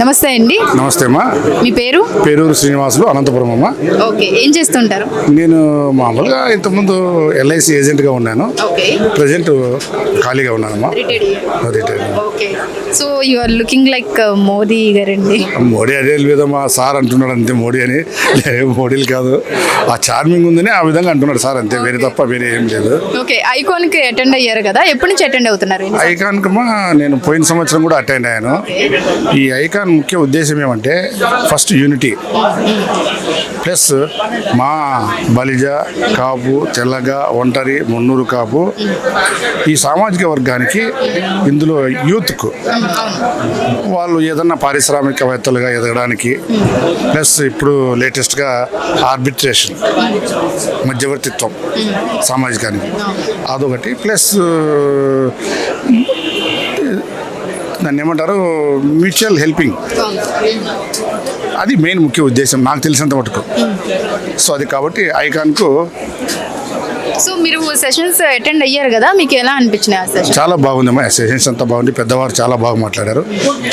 నమస్తే అండి. నమస్తే అమ్మా. మీ పేరు? పేరూరు శ్రీనివాసులు, అనంతపురం అమ్మ. ఓకే, ఏం చేస్తుంటారు? నేను మామూలుగా ఇంతకుముందు ఎల్ఐసి ఏజెంట్గా ఉన్నాను. ఓకే, ప్రజెంట్ ఖాళీగా ఉన్నానమ్మా. Retired. Okay, so you are looking like Modi గారండి. మోడీ అదే లేదమ్మా, సార్ అంటున్నాడు అంతే. మోడీ అని మోడీలు కాదు, ఆ చార్మింగ్ ఉందని ఆ విధంగా అంటున్నాడు సార్, అంతే. వేరే తప్ప వేరే ఏం లేదు. ఓకే, ఐకాన్కి అటెండ్ అయ్యారు కదా, ఎప్పటి నుంచి అటెండ్ అవుతున్నారు? ఐకాన్కమ్మా నేను పోయిన సంవత్సరం కూడా అటెండ్ అయ్యాను. ఈ ఐకాన్ ముఖ్య ఉద్దేశం ఏమంటే ఫస్ట్ యూనిటీ, ప్లస్ మా బలిజ, కాపు, తెల్లగ, ఒంటరి, మున్నూరు కాపు ఈ సామాజిక వర్గానికి, ఇందులో యూత్కు వాళ్ళు ఏదన్నా పారిశ్రామికవేత్తలుగా ఎదగడానికి, ప్లస్ ఇప్పుడు లేటెస్ట్గా ఆర్బిట్రేషన్, మధ్యవర్తిత్వం సామాజికానికి అదొకటి, ప్లస్ దాన్ని ఏమంటారు, మ్యూచువల్ హెల్పింగ్, అది మెయిన్ ముఖ్య ఉద్దేశం నాకు తెలిసినంత మటుకు. సో అది కాబట్టి ఐకాన్కు. సో మీరు సెషన్స్ అటెండ్ అయ్యారు కదా, మీకు ఎలా అనిపించినాయి ఆ సెషన్? చాలా బాగుందమ్మా, సెషన్స్ అంతా బాగుంది. పెద్దవారు చాలా బాగా మాట్లాడారు.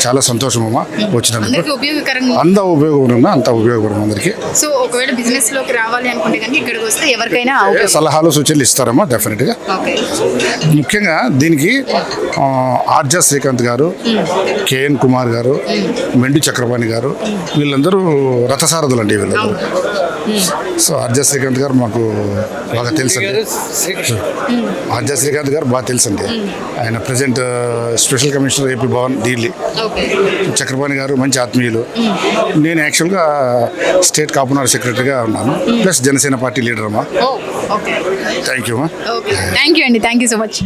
చాలా సంతోషం అమ్మా వచ్చినందుకు. ఉపయోగకరంగా అంత ఉపయోగపడున్నా, అంత ఉపయోగపడం అందరికీ. సో ఒకవేళ బిజినెస్ లోకి రావాలి అనుకుంటే కనుక ఇక్కడికి వస్తే ఎవరికైనా సలహాలు సూచనలు ఇస్తారమ్మా డెఫినెట్గా. ముఖ్యంగా దీనికి ఆర్జా శ్రీకాంత్ గారు, కేఎన్ కుమార్ గారు, మెండు చక్రపాణి గారు, వీళ్ళందరూ రథసారథులు అండి వీళ్ళందరూ. సో ఆర్జా శ్రీకాంత్ గారు మాకు బాగా తెలుసండి. ఆర్జా శ్రీకాంత్ గారు బాగా తెలుసండి. ఆయన present special commissioner AP Bhavan Delhi. Chakrapani గారు మంచి ఆత్మీయులు. నేను యాక్చువల్గా స్టేట్ కాపునార్ సెక్రటరీగా ఉన్నాను, ప్లస్ జనసేన పార్టీ లీడర్ అమ్మా. ఓకే, థ్యాంక్ యూ అమ్మా. థ్యాంక్ యూ అండి, థ్యాంక్ యూ సో మచ్.